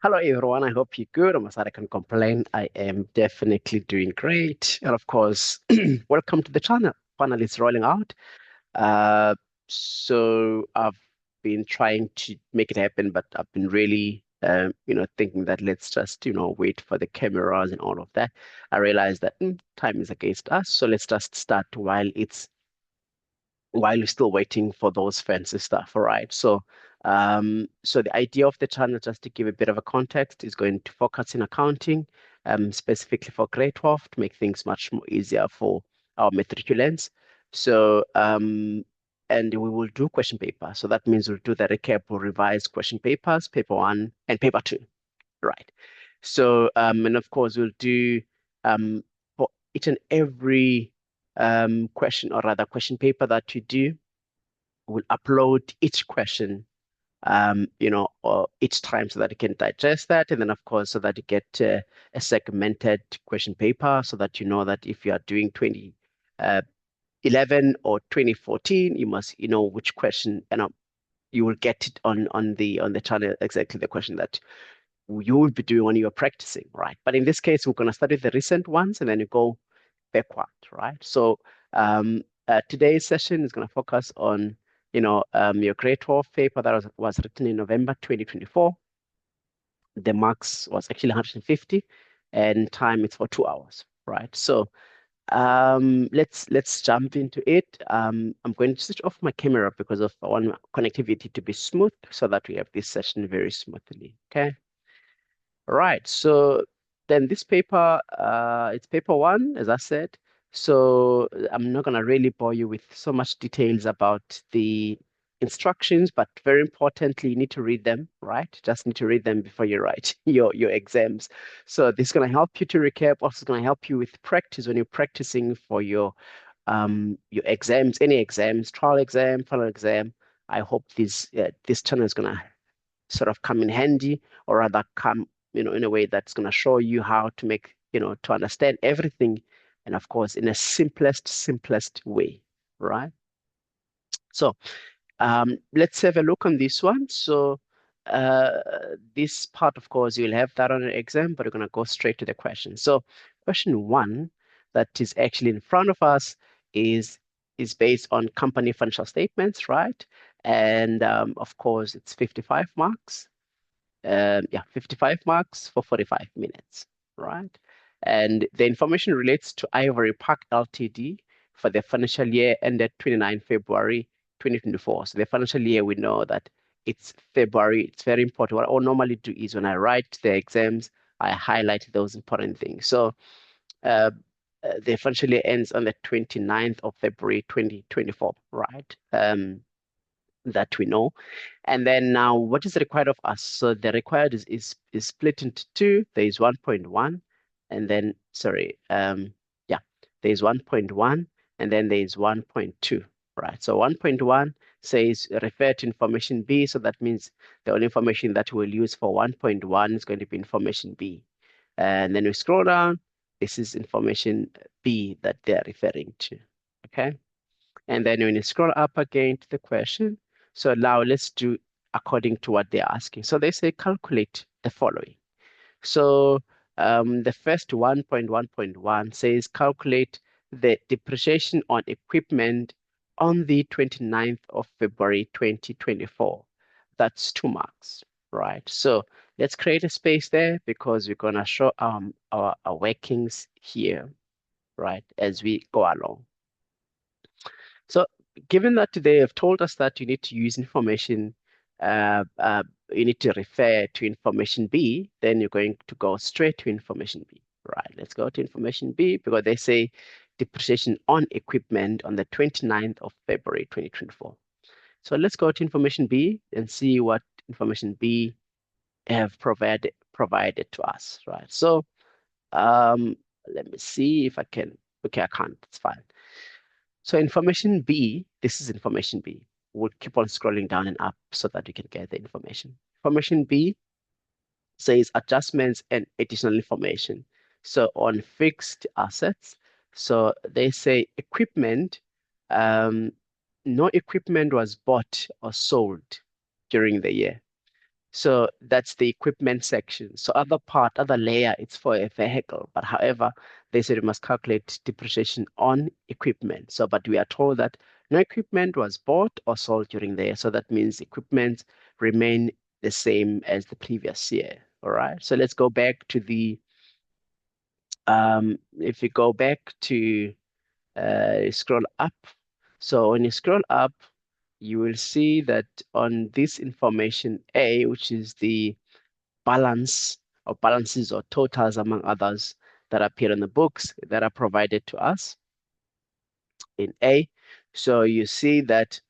Hello everyone, I hope you're good. I'm sorry I can complain. I am definitely doing great. And of course, welcome to the channel. Finally, it's rolling out. Uh, so I've been trying to make it happen, but I've been really, thinking that let's just, wait for the cameras and all of that. I realized that time is against us, so let's just start while you're still waiting for those fancy stuff, all right? So the idea of the channel, just to give a bit of a context, is going to focus in accounting, specifically for grade 12 to make things much more easier for our matriculants. So, and we will do question paper. So that means we'll do the recap or revise question papers, paper one and paper two, right? So, and of course, we'll do for each and every question or rather question paper that you do, we'll upload each question, or each time so that you can digest that. And then, of course, so that you get a segmented question paper so that you know that if you are doing 2011 or 2014, you must, which question, you will get it on the channel, exactly the question that you will be doing when you're practicing, right? But in this case, we're going to start with the recent ones and then you go backward, right? So today's session is going to focus on, your grade 12 paper that was written in November 2024. The marks was actually 150 and time is for 2 hours, right? So let's jump into it. I'm going to switch off my camera because I want my connectivity to be smooth so that we have this session very smoothly, okay? Right. So then this paper, it's paper one, as I said. So I'm not going to really bore you with so much details about the instructions, but very importantly, you need to read them, right? Just need to read them before you write your exams. So this is going to help you to recap. Also going to help you with practice when you're practicing for your exams, any exams, trial exam, final exam. I hope this channel is going to sort of come in handy, or rather come, in a way that's going to show you how to make, to understand everything. And of course, in a simplest way, right? So let's have a look on this one. So uh, this part, of course, you'll have that on an exam, but we're going to go straight to the question. So question one that is actually in front of us is based on company financial statements, right? And of course, it's 55 marks. Yeah, 55 marks for 45 minutes, right? And the information relates to Ivory Park Ltd for the financial year ended 29 February 2024. So the financial year, we know that it's February. It's very important. What I normally do is when I write the exams, I highlight those important things. So uh, the financial year ends on the 29th of February 2024, right? That we know. And then now what is required of us? So the required is split into two. There is 1.1 and then sorry, yeah, there is 1.1 and then there is 1.2, right? So 1.1 says refer to information B. So that means the only information that we'll use for 1.1 is going to be information B. And then we scroll down, this is information B that they're referring to. Okay. And then when you scroll up again to the question, so now let's do according to what they're asking. So they say calculate the following. So the first 1.1.1 says calculate the depreciation on equipment on the 29th of February 2024. That's 2 marks, right? So let's create a space there because we're going to show our workings here, right, as we go along. So given that they have told us that you need to use information, you need to refer to information B, then you're going to go straight to information B. Right, let's go to information B because they say depreciation on equipment on the 29th of February 2024. So let's go to information B and see what information B have provided to us, right? So let me see if I can. Okay, I can't. It's fine. So information B, this is information B. We'll keep on scrolling down and up so that you can get the information. Information B says adjustments and additional information. So on fixed assets, so they say equipment, no equipment was bought or sold during the year. So that's the equipment section. So other layer, it's for a vehicle. But however, they said we must calculate depreciation on equipment. So, but we are told that no equipment was bought or sold during the year. So that means equipment remain the same as the previous year. All right. So let's go back to the, if you go back to scroll up. So when you scroll up, you will see that on this information A, which is the balance or balances or totals among others that appear in the books that are provided to us in A. So you see that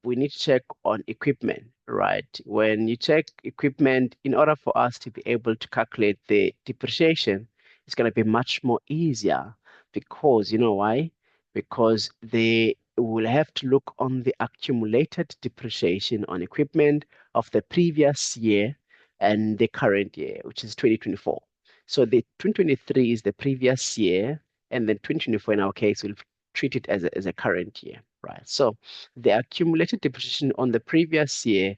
we need to check on equipment, right? When you check equipment, in order for us to be able to calculate the depreciation, it's going to be much more easier because you know why? Because they will have to look on the accumulated depreciation on equipment of the previous year and the current year, which is 2024. So the 2023 is the previous year, and then 2024 in our case will treat it as a current year, right? So the accumulated depreciation on the previous year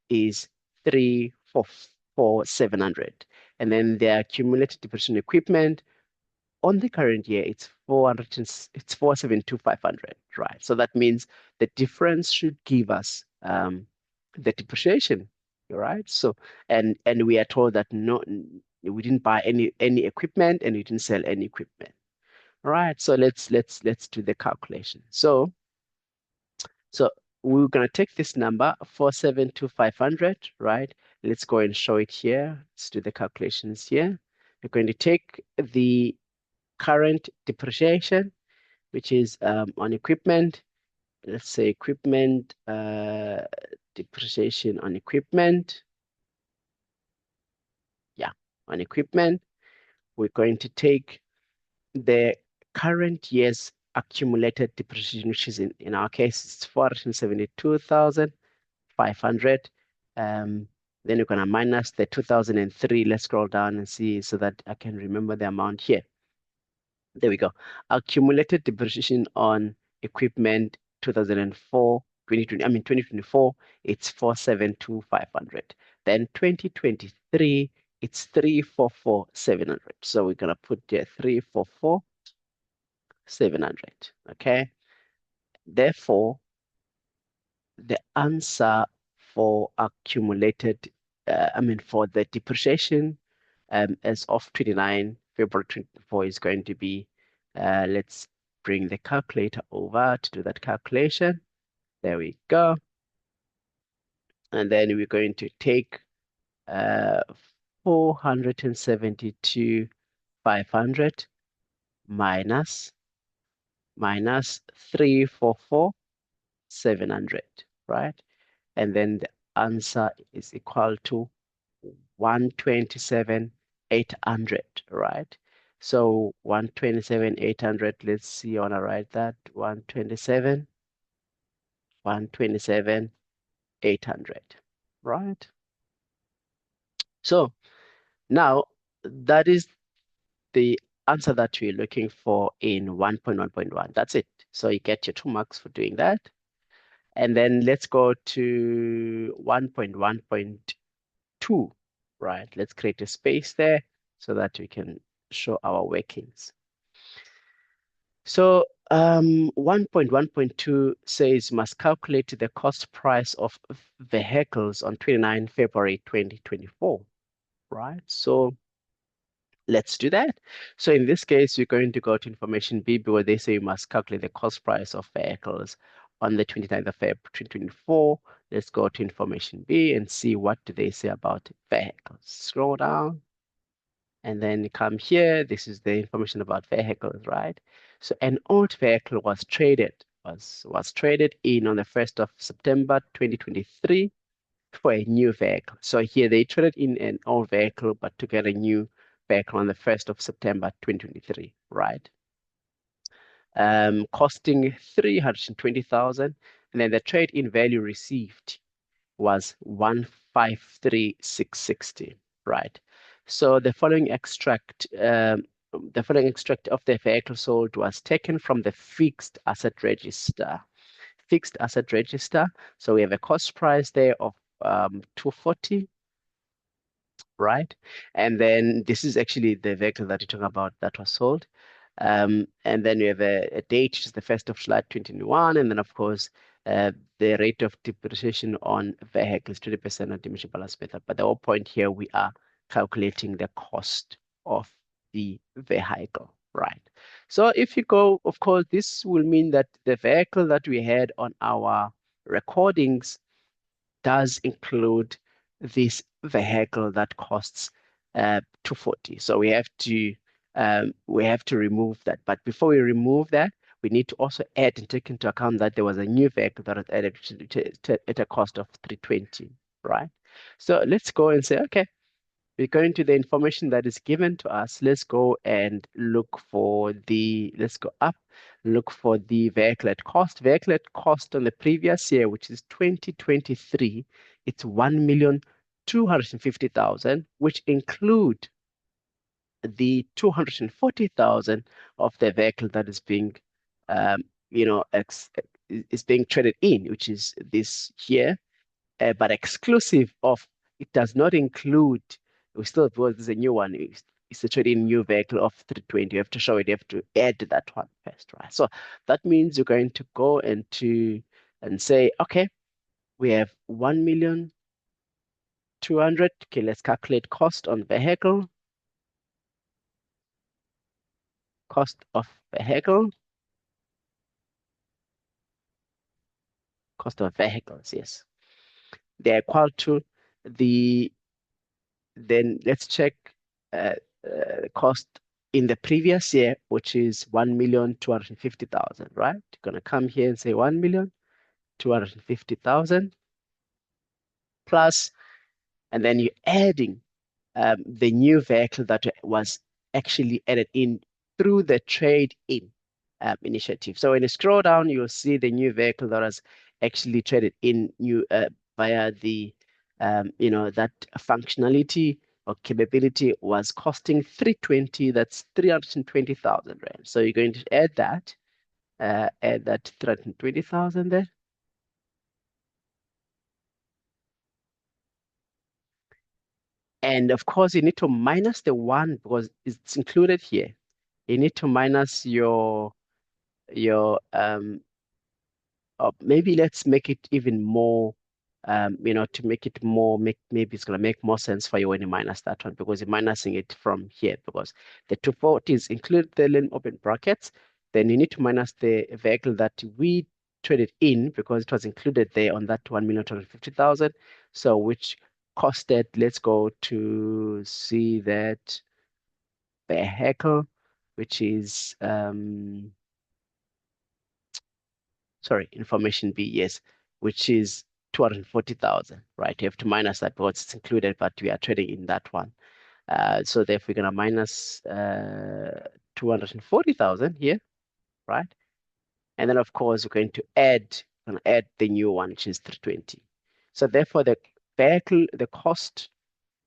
is 344,700. And then the accumulated depreciation equipment on the current year, it's 472,500, right? So that means the difference should give us the depreciation, right? So and we are told that no, we didn't buy any equipment and we didn't sell any equipment. All right, so let's do the calculation. So we're gonna take this number 472,500, right? Let's go and show it here. Let's do the calculations here. We're going to take the current depreciation, which is on equipment. Let's say equipment depreciation on equipment. Yeah, on equipment. We're going to take the current year's accumulated depreciation, which is in our case, it's 472,500. Then you're going to minus the 2003. Let's scroll down and see so that I can remember the amount here. There we go. Accumulated depreciation on equipment 2004, 2020, I mean 2024, it's 472,500. Then 2023, it's 344,700. So we're gonna put there 344,700. Okay. Therefore, the answer for accumulated, for the depreciation as of 29 February 24 is going to be, let's bring the calculator over to do that calculation. There we go. And then we're going to take 472,500 minus 344,700, right? And then the answer is equal to 127,800, right? So 127,800, let's see, I want to write that 127,800, right? So now that is the answer that we're looking for in 1.1.1. That's it. So you get your 2 marks for doing that. And then let's go to 1.1.2, right? Let's create a space there so that we can show our workings. So 1.1.2 says must calculate the cost price of vehicles on 29 February 2024, right? So let's do that. So in this case, we're going to go to information B where they say you must calculate the cost price of vehicles on the 29th of February 2024. Let's go to information B and see what do they say about vehicles. Scroll down and then come here. This is the information about vehicles, right? So an old vehicle was traded in on the 1st of September 2023 for a new vehicle. So here they traded in an old vehicle, but to get a new vehicle on the 1st of September 2023, right? Costing 320,000, and then the trade-in value received was 153,660, right? So the following extract of the vehicle sold was taken from the fixed asset register. Fixed asset register. So we have a cost price there of 240, right? And then this is actually the vehicle that you're talking about that was sold. And then you have a date, which is the 1st of July 2021, and then of course the rate of depreciation on vehicles, 20% on diminishing balance method. But the whole point here, we are calculating the cost of the vehicle, right? So if you go, of course, this will mean that the vehicle that we had on our recordings does include this vehicle that costs 240. So we have to remove that. But before we remove that, we need to also add and take into account that there was a new vehicle that was added at a cost of 320, right? So let's go and say, okay, we're going to the information that is given to us. Let's go and let's go up, look for the vehicle at cost. Vehicle at cost on the previous year, which is 2023, it's 1,250,000, which include the 240,000 of the vehicle that is being, um, is being traded in, which is this here, but exclusive of, it does not include, we still, because there's a new one, it's a trading new vehicle of 320. You have to show it, you have to add that one first, right? So that means you're going to go and say, okay, we have 1,200,000. Okay, let's calculate cost on vehicle, cost of vehicle, cost of vehicles, yes. They're equal to the, then let's check uh, cost in the previous year, which is 1,250,000, right? You're going to come here and say 1,250,000 plus, and then you're adding the new vehicle that was actually added in through the trade-in initiative. So when you scroll down, you'll see the new vehicle that was actually traded in via the, that functionality or capability was costing 320. That's 320,000 rand. So you're going to add that 320,000 there. And of course, you need to minus the one because it's included here. You need to minus your or maybe let's make it even more, to make it more, maybe it's gonna make more sense for you when you minus that one because you're minusing it from here because the 240s include the lane open brackets. Then you need to minus the vehicle that we traded in because it was included there on that 1,250,000. So which costed, let's go to see that vehicle, which is sorry, information B, yes, which is 240,000, right? You have to minus that because it's included, but we are trading in that one. So therefore, we're gonna minus 240,000 here, right? And then of course we're going to add the new one, which is 320. So therefore, the cost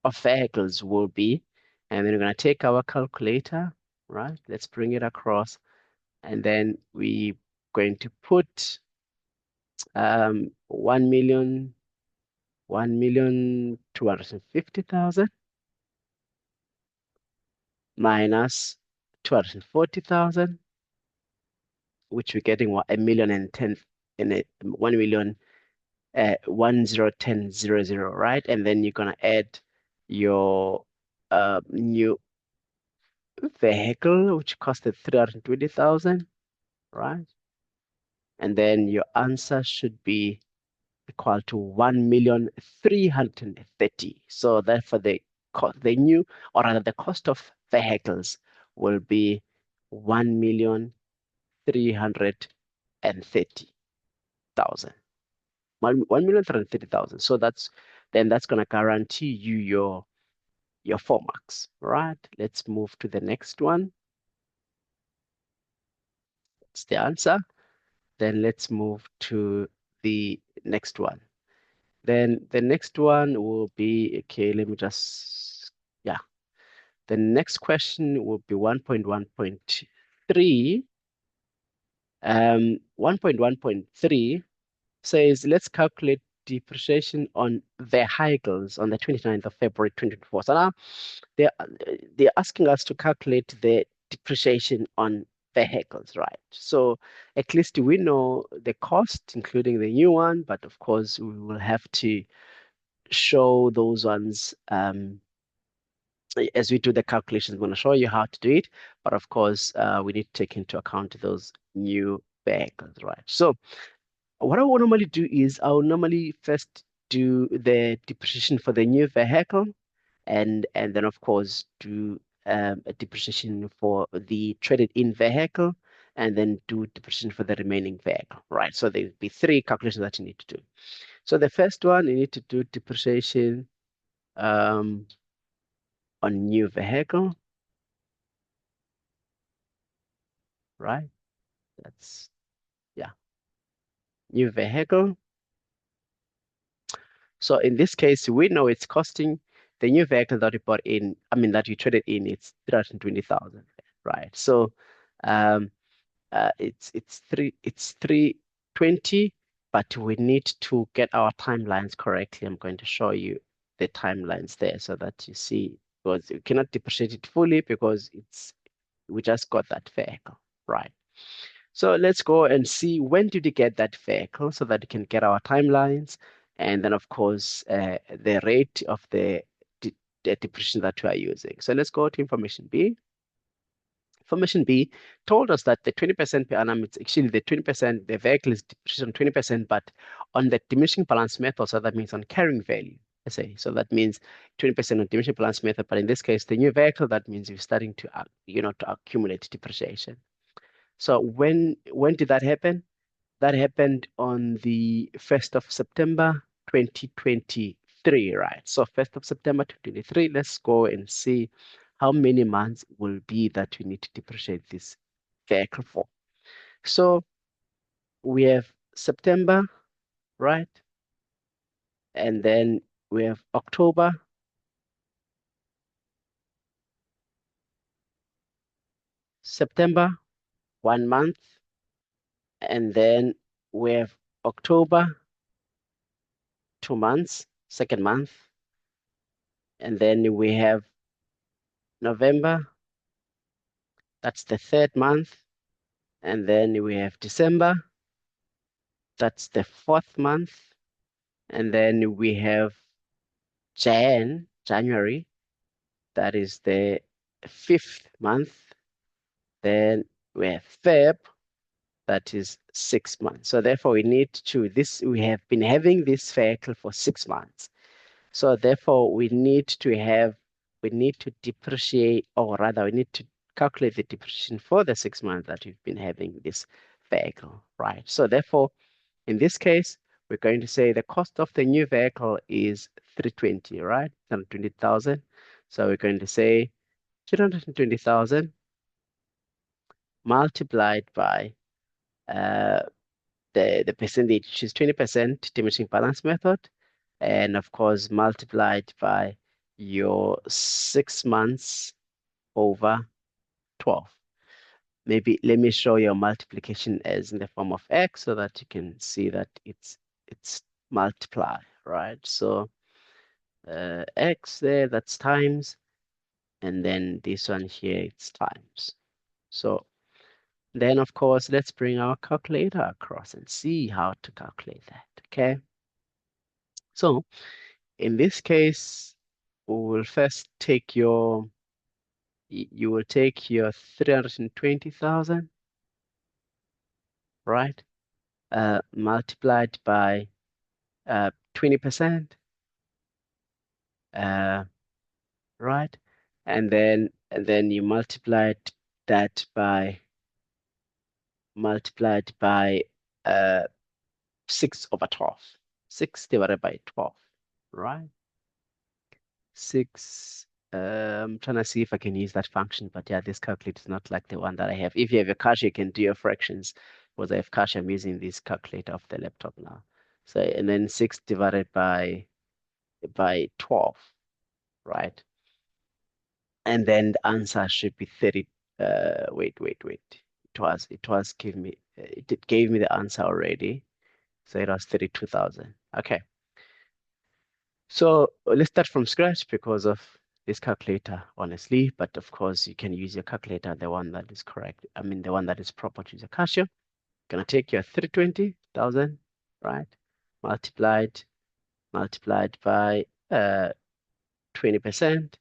of vehicles will be, and then we're gonna take our calculator, right? Let's bring it across, and then we going to put 1,250,000 minus 240,000, which we're getting what, 1,010 in it, 1,000,000 10,000, right? And then you're gonna add your new vehicle, which costed 320,000, right? And then your answer should be equal to 1,330,000. So therefore, the new, or rather the cost of vehicles will be 1,330,000. 1,330,000. So that's going to guarantee you your 4 marks, right? Let's move to the next one. That's the answer. Then let's move to the next one. Then the next one will be, okay, let me just, yeah. The next question will be 1.1.3. 1.1.3 says, let's calculate depreciation on vehicles on the 29th of February 2024. So now they're, they're asking us to calculate the depreciation on vehicles, right? So at least we know the cost, including the new one, but of course we will have to show those ones as we do the calculations. I'm going to show you how to do it, but of course we need to take into account those new vehicles, right? So what I will normally do is I'll normally first do the depreciation for the new vehicle, and then of course do a depreciation for the traded in vehicle, and then do depreciation for the remaining vehicle, right? So there'll be three calculations that you need to do. So the first one, you need to do depreciation um, on new vehicle, right? That's, yeah, new vehicle. So in this case, we know it's costing the new vehicle that you bought in, I mean, that you traded in, it's 320,000, right? So um, it's 320, but we need to get our timelines correctly. I'm going to show you the timelines there so that you see, because you cannot depreciate it fully because we just got that vehicle, right? So let's go and see when did you get that vehicle so that you can get our timelines. And then, of course, the rate of the depreciation that we are using. So let's go to information B. Information B told us that the 20% per annum, it's actually the 20%, the vehicle is depreciated on 20%, but on the diminishing balance method, so that means on carrying value, let's say. So that means 20% on diminishing balance method, but in this case, the new vehicle, that means you're starting to, to accumulate depreciation. So when did that happen? That happened on the 1st of September 2023, right? So 1st of September 2023, let's go and see how many months will be that we need to depreciate this vehicle for. So we have September, right? And then we have October, September, 1 month, and then we have October, 2 months, second month, and then we have November, that's the third month, and then we have December, that's the fourth month, and then we have January, that is the fifth month, then we have Feb, that is 6 months. So therefore we have been having this vehicle for 6 months. So therefore we need to depreciate, or rather we need to calculate the depreciation for the 6 months that we've been having this vehicle, right? So therefore, in this case, we're going to say the cost of the new vehicle is 320, right? 320,000. So we're going to say 320,000 multiplied by the percentage, which is 20% diminishing balance method, and of course multiplied by your 6 months over 12. Maybe let me show your multiplication as in the form of x so that you can see that it's multiply, right? So x there, that's times, and then this one here, it's times. So then, of course, let's bring our calculator across and see how to calculate that, okay? So in this case, we will first take you will take your 320,000, right? Multiplied by 20%, right? And then you that by multiplied by uh 6/12. 6 divided by 12, right? 6. I'm trying to see if I can use that function, but yeah, this calculator is not like the one that I have. If you have a cash, you can do your fractions. Because I have cash, I'm using this calculator of the laptop now. So, and then 6 divided by 12, right? And then the answer should be 30. Wait. It gave me the answer already. So it was 32,000. Okay. So let's start from scratch because of this calculator, honestly. But of course, you can use your calculator, the one that is correct. I mean, the one that is proper to use a Casio. Gonna take your 320,000, right? Multiplied, multiplied by 20%,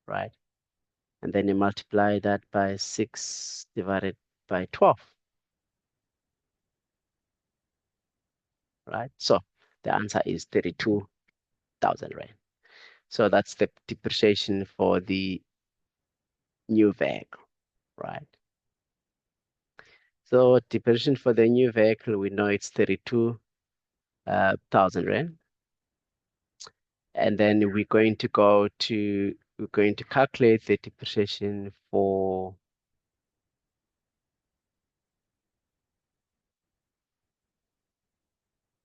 right? And then you multiply that by 6 divided by 12, right? So the answer is 32,000 rand. So that's the depreciation for the new vehicle, right? So depreciation for the new vehicle, we know it's 32,000 rand. And then we're going to calculate the depreciation for,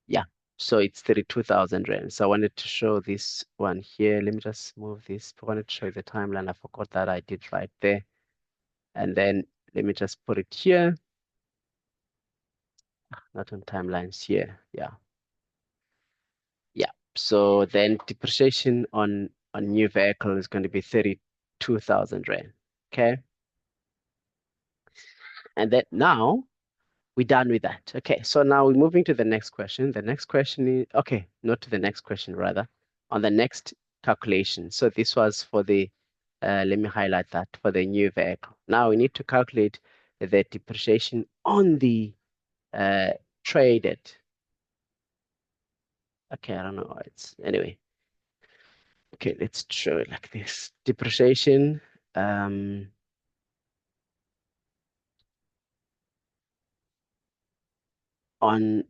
yeah, so it's 32,000 rand. So I wanted to show this one here. Let me just move this. I wanted to show you the timeline. I forgot that I did right there. And then let me just put it here, not on timelines here. Yeah. Yeah. So then depreciation on new vehicle is going to be 32,000 rand. Okay. And then now we're done with that. Okay, so now we're moving to the next question. The next question is, okay, not to the next question, rather, on the next calculation. So this was for the, let me highlight that, for the new vehicle. Now we need to calculate the depreciation on the uh, traded. Okay, I don't know. It's anyway. Okay, let's show it like this. Depreciation um, on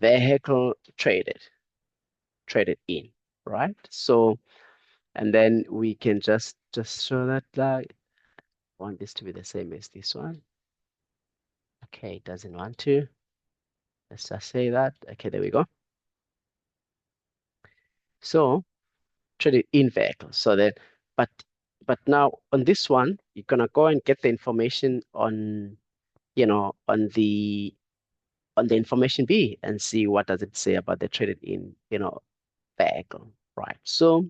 vehicle traded in, right? So and then we can just show that like want this to be the same as this one. Okay, it doesn't want to. Let's just say that. Okay, there we go. So traded in vehicle. So then, but but now on this one, you're gonna go and get the information on, on the information B and see what does it say about the traded in, vehicle, right? So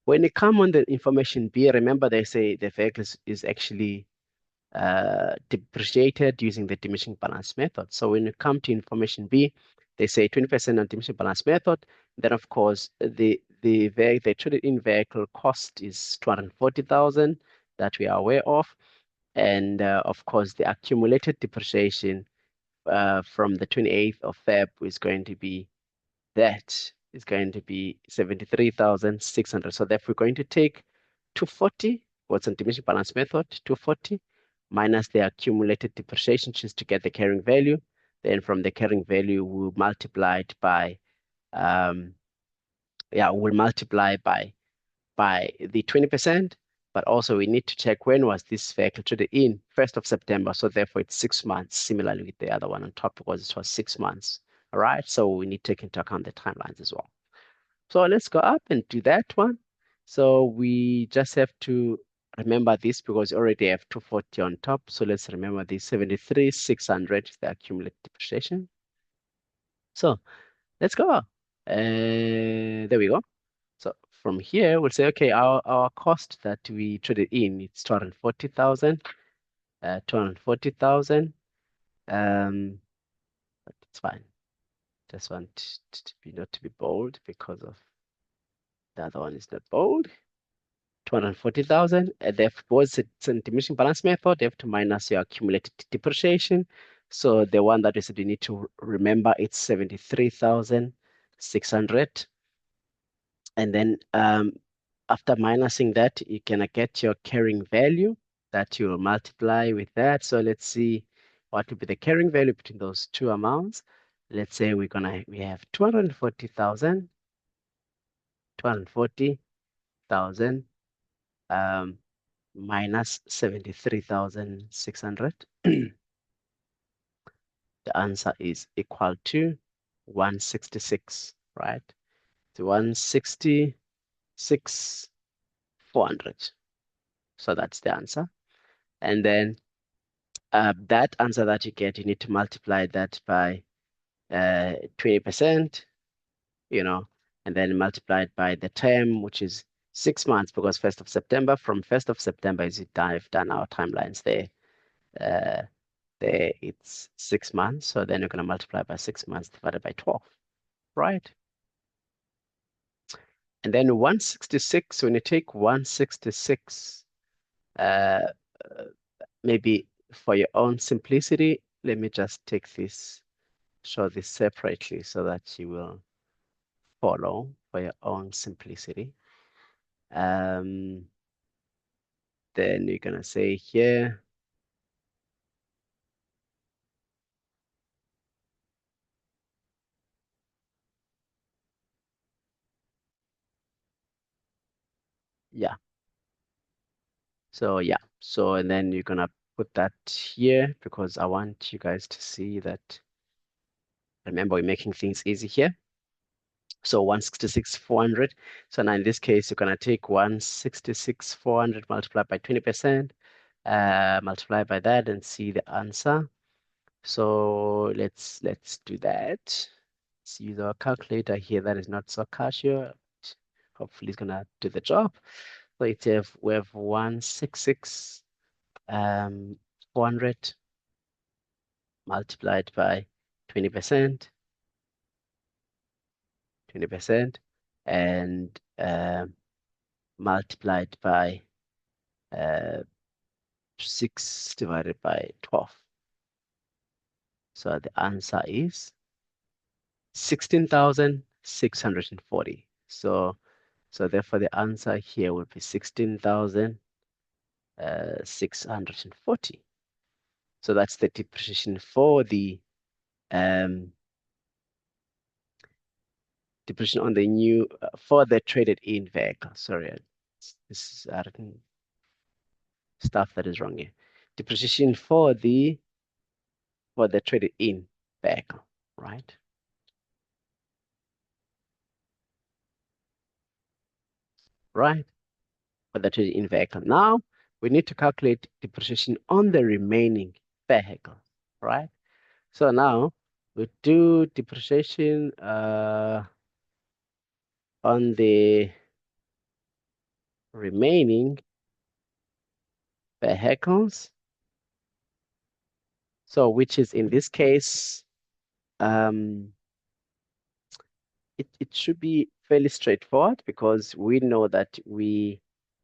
when you come on the information B, remember they say the vehicle is actually depreciated using the diminishing balance method. So when you come to information B, they say 20% on diminishing balance method. Then of course the traded in vehicle cost is 240,000 that we are aware of. And of course the accumulated depreciation from the 28th of Feb is going to be that is going to be 73,600. So therefore, we're going to take 240, what's on diminishing balance method, 240 minus the accumulated depreciation just to get the carrying value. Then from the carrying value, we'll multiply it by, we'll multiply by the 20%, but also we need to check when was this vehicle traded in, 1st of September. So therefore it's 6 months, similarly with the other one on top because it was 6 months. All right, so we need to take into account the timelines as well. So let's go up and do that one. So we just have to remember this because we already have 240 on top. So let's remember the 73,600 is the accumulated depreciation. So let's go. There we go. So from here, we'll say, okay, our cost that we traded in, it's 240,000, 240,000. But it's fine. Just want to be not to be bold because of the other one is not bold. 240,000. And therefore, it's a diminishing balance method. They have to minus your accumulated depreciation. So the one that we said we need to remember, it's 73,600. And then after minusing that, you can get your carrying value that you'll multiply with that. So let's see what will be the carrying value between those two amounts. Let's say we have 240,000, 240,000 minus 73,600. The answer is equal to 166, right? To 166,400. So that's the answer. And then that answer that you get, you need to multiply that by 20%. and then multiplied by the term, which is 6 months, because 1st of September, from 1st of September, as I've done our timelines there, uh, there it's 6 months. So then you're going to multiply by 6 months divided by 12, right? And then 166, when you take 166, uh, maybe for your own simplicity, let me just take this, show this separately so that you will follow for your own simplicity. Um, then you're gonna say here, yeah. So yeah, so and then you're gonna put that here because I want you guys to see that. Remember, we're making things easy here. So 166, 400. So now in this case, you're gonna take 166, 400 multiplied by 20%, multiply by that and see the answer. So let's do that. Let's use our calculator here. That is not so Casio. Hopefully it's gonna do the job. So we have 166 400 multiplied by 20%, 20%, and multiplied by 6 divided by 12. So the answer is 16,640. So therefore the answer here will be 16,640. So that's the depreciation for the depreciation on the new for the traded in vehicle. Sorry, this is written stuff that is wrong here. Depreciation for the traded in vehicle, right? Right, for the traded in vehicle. Now we need to calculate depreciation on the remaining vehicle, right? So now we do depreciation on the remaining vehicles. So which is in this case, um, it should be fairly straightforward because we know that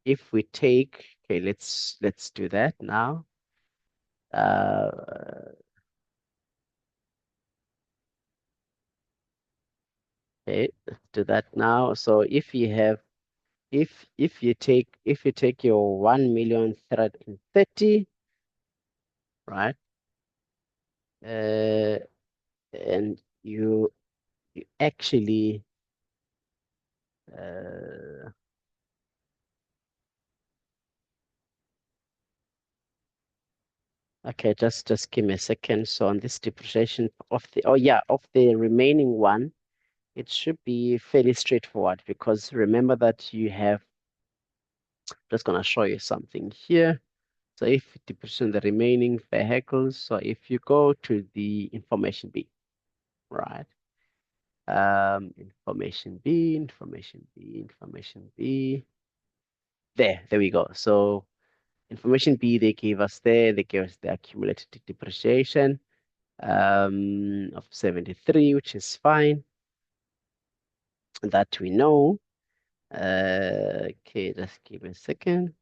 if we take, okay, let's do that now. Uh, okay, let's do that now. So if you take your 1,330,000, right? Uh, and you actually uh, okay, just give me a second. So on this depreciation of the of the remaining one, it should be fairly straightforward because remember that you have just gonna show you something here. So if you depreciate the remaining vehicles, so if you go to the information B, right? Information B, information B. There we go. So information B, they gave us the accumulated depreciation of 73, which is fine. That we know. Okay, just give me a second.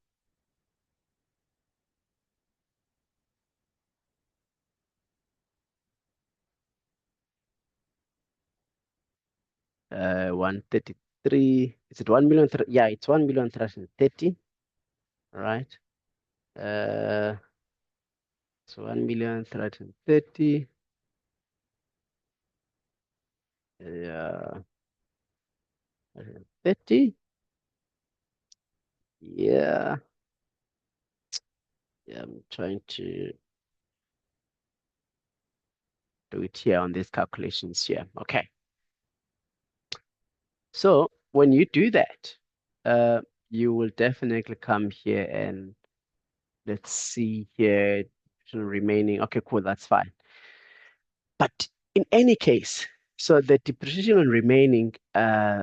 133. Is it 1 million? Yeah, it's 1,330,000, right? Uh, so 1,330,000. Yeah, 30. Yeah, yeah. I'm trying to do it here on these calculations here. Okay. So when you do that, uh, you will definitely come here and let's see here, remaining. Okay, cool, that's fine. But in any case, So the depreciation on remaining uh,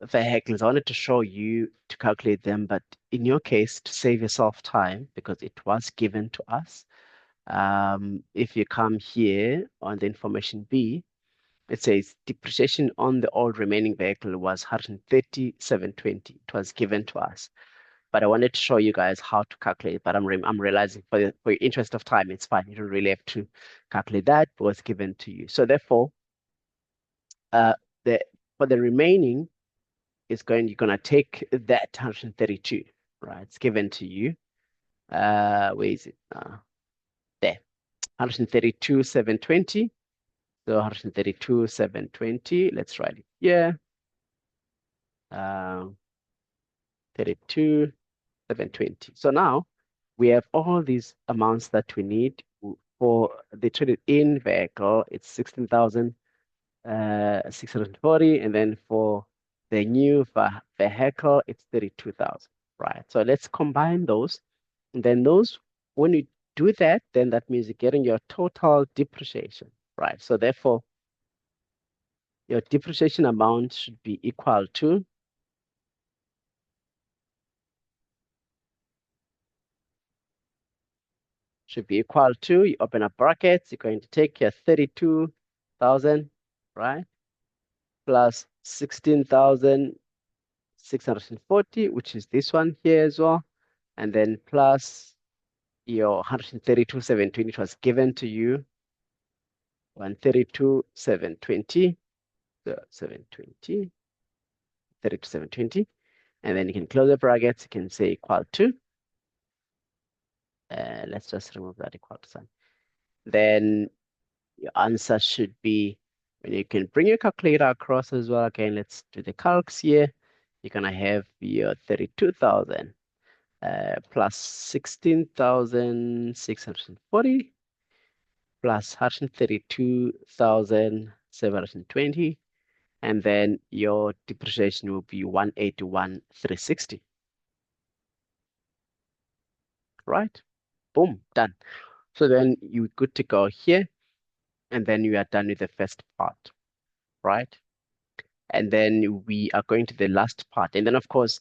vehicles, I wanted to show you to calculate them, but in your case, to save yourself time, because it was given to us, if you come here on the information B, it says depreciation on the old remaining vehicle was 137.20. It was given to us. But I wanted to show you guys how to calculate. But I'm realizing for your interest of time, it's fine. You don't really have to calculate that, but it's given to you. So therefore, uh, the for the remaining is you're gonna take that 132, right? It's given to you. Where is it? There, 132,720. So 132,720. Let's write it here. 32,720. So now we have all these amounts that we need for the traded in vehicle. It's 16,640, and then for the new vehicle, it's 32,000, right? So let's combine those. And then those, when you do that, then that means you're getting your total depreciation, right? So therefore, your depreciation amount should be equal to, you open up brackets, you're going to take your 32,000, right? Plus 16,640, which is this one here as well. And then plus your 132,720, it was given to you, 132,720, so 720, 32,720. And then you can close the brackets, you can say equal to, let's just remove that equal to sign. Then your answer should be, when you can bring your calculator across as well. Again, let's do the calcs here. You're gonna have your 32,000 plus 16,640 plus 132,720, and then your depreciation will be 181,360. Right? Boom, done. So then you're good to go here, and then you are done with the first part, right? And then we are going to the last part. And then, of course,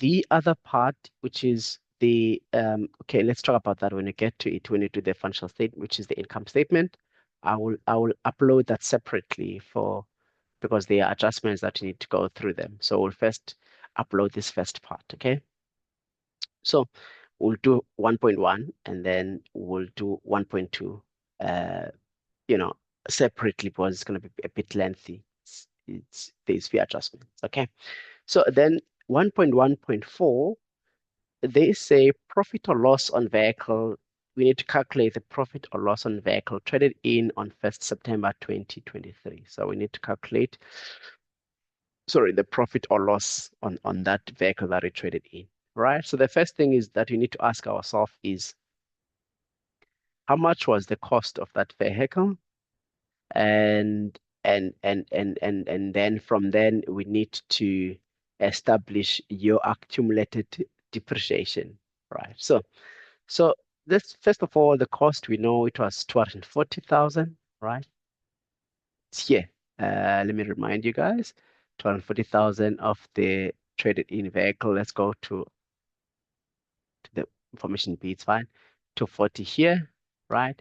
the other part, which is okay, let's talk about that when we get to it, when you do the financial statement, which is the income statement. I will upload that separately because there are adjustments that you need to go through them. So we'll first upload this first part, okay? So we'll do 1.1 and then we'll do 1.2, you know, separately because it's going to be a bit lengthy. There's few adjustments, okay? So then 1.1.4, they say profit or loss on vehicle. We need to calculate the profit or loss on vehicle traded in on 1st September 2023. So we need to calculate, sorry, the profit or loss on that vehicle that we traded in, right? So the first thing is that we need to ask ourselves is, how much was the cost of that vehicle? And then from then we need to establish your accumulated depreciation, right? So let's first of all, the cost, we know it was 240,000, right? It's here. Let me remind you guys, 240,000 of the traded in vehicle. Let's go to the information B, it's fine. 240 here, right?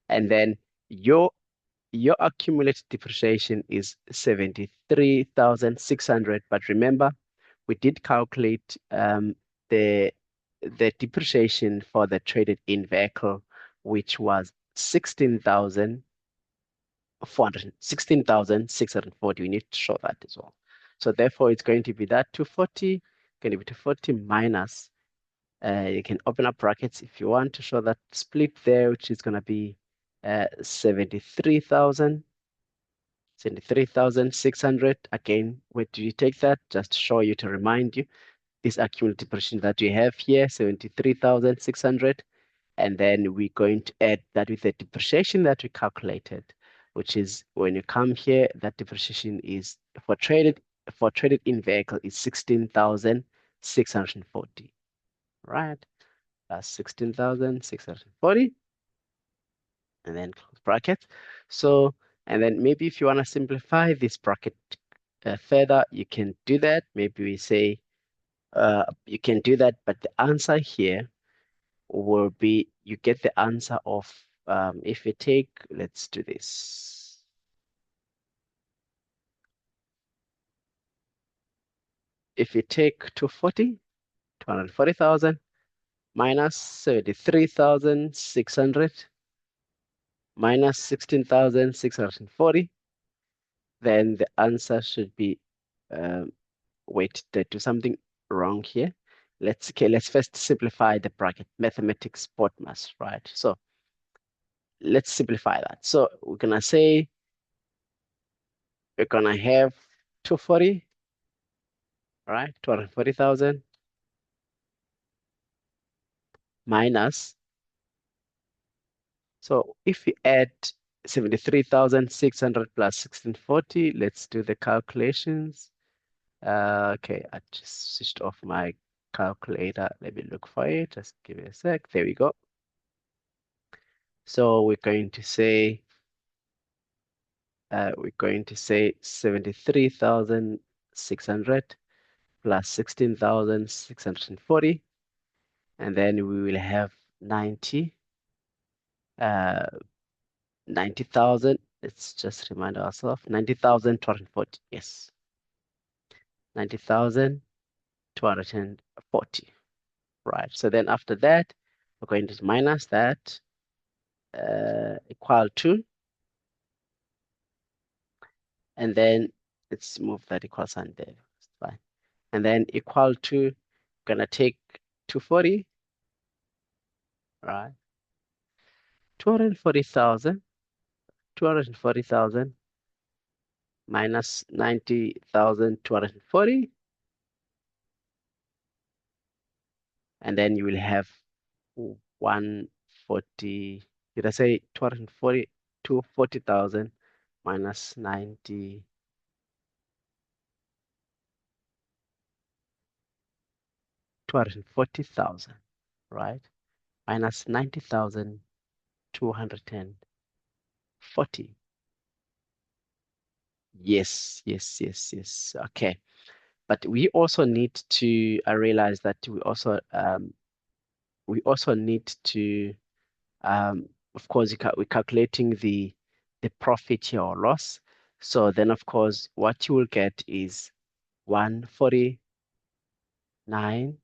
And then your accumulated depreciation is 73,600. But remember, we did calculate the depreciation for the traded in vehicle, which was 16,640. We need to show that as well. So therefore, it's going to be that 240, going to be 240 minus. You can open up brackets if you want to show that split there, which is going to be 73,600. Again, where do you take that? Just to show you, to remind you, this accumulated depreciation that you have here, 73,600. And then we're going to add that with the depreciation that we calculated, which is when you come here, that depreciation is for traded in vehicle is 16,640, right? That's 16,640, and then close bracket. So And then maybe if you want to simplify this bracket further, you can do that. Maybe we say you can do that, but the answer here will be, you get the answer of, if you take, let's do this. If you take 240,000 minus 33,600 minus 16,640, then the answer should be, wait, did I do something wrong here? Let's first simplify the bracket, mathematics, sport maths, right? So let's simplify that. So we're gonna say we're gonna have 240, right? 240,000 minus. So if we add 73,600 plus 1640, let's do the calculations. Okay, I just switched off my calculator. Let me look for it. Just give me a sec. There we go. So we're going to say 73,600 plus 16,640, and then we will have 90,000. Let's just remind ourselves, 90,240. Yes, 90,240. Right. So then after that, we're going to minus that, equal to, and then let's move that equal sign there. It's fine. And then equal to, gonna take 240, right? 240,000, 240,000 minus 90,240, and then you will have 140. Did I say 240? 240,000 minus 90. 240,000, right? Minus 90,240. Yes, yes, yes, yes. Okay. But we also need to, I realize that we also need to, of course, we're calculating the profit here or loss. So then, of course, what you will get is 149.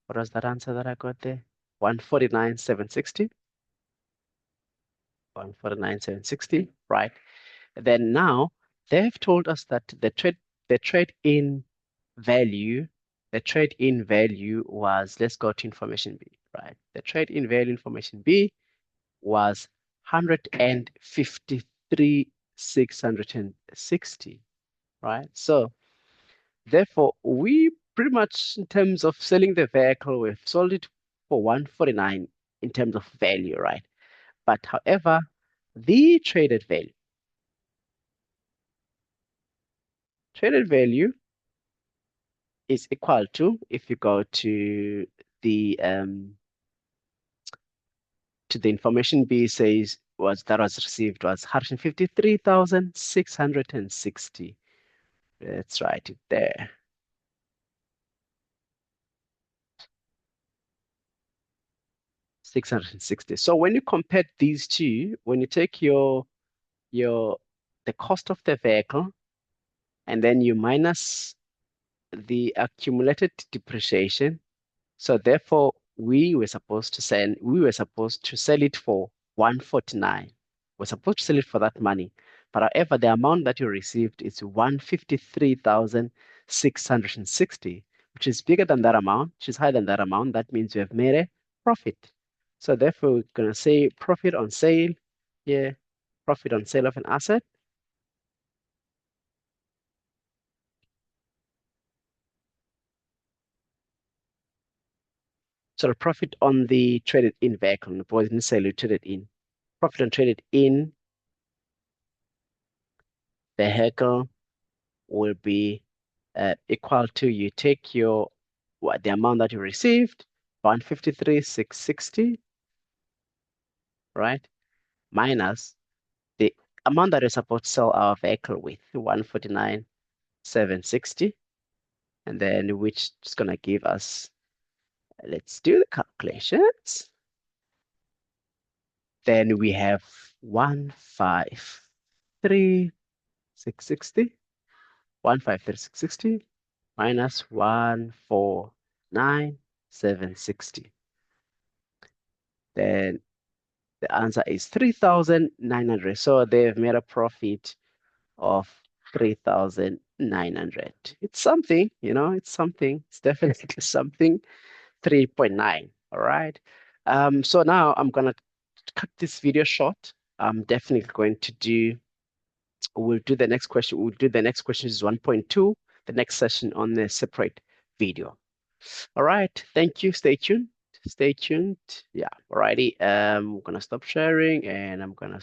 What was that answer that I got there? 149,760. 149,760, right? Then now they've told us that the trade-in value, the trade-in value was, let's go to information B, right? The trade-in value information B was 153,660, right? So therefore, we pretty much, in terms of selling the vehicle, we've sold it for 149 in terms of value, right? But however, the traded value is equal to, if you go the um to the information B, says was received was 153,660. Let's write it there. 660. So when you compare these two, when you take your the cost of the vehicle and then you minus the accumulated depreciation, so therefore we were supposed to sell it for 149. We're supposed to sell it for that money. But however, the amount that you received is 153,660, which is bigger than that amount, which is higher than that amount. That means you have made a profit. So therefore, we're going to say profit on sale here, profit on sale of an asset. So the profit on the traded in vehicle, was in sale, traded in. Profit on traded in vehicle will be equal to, you take the amount that you received, 153,660, right? Minus the amount that we're supposed to sell our vehicle with, 149,760, and then which is gonna give us, let's do the calculations. Then we have 153,660, 153,660 minus 149,760. Then the answer is 3,900. So they've made a profit of 3,900. It's something, it's something. It's definitely something. 3.9. All right. So now I'm gonna cut this video short. I'm definitely going to do, we'll do the next question. We'll do the next question is 1.2, the next session on the separate video. All right. Thank you. Stay tuned. Stay tuned. Yeah. Alrighty. I'm gonna stop sharing and I'm gonna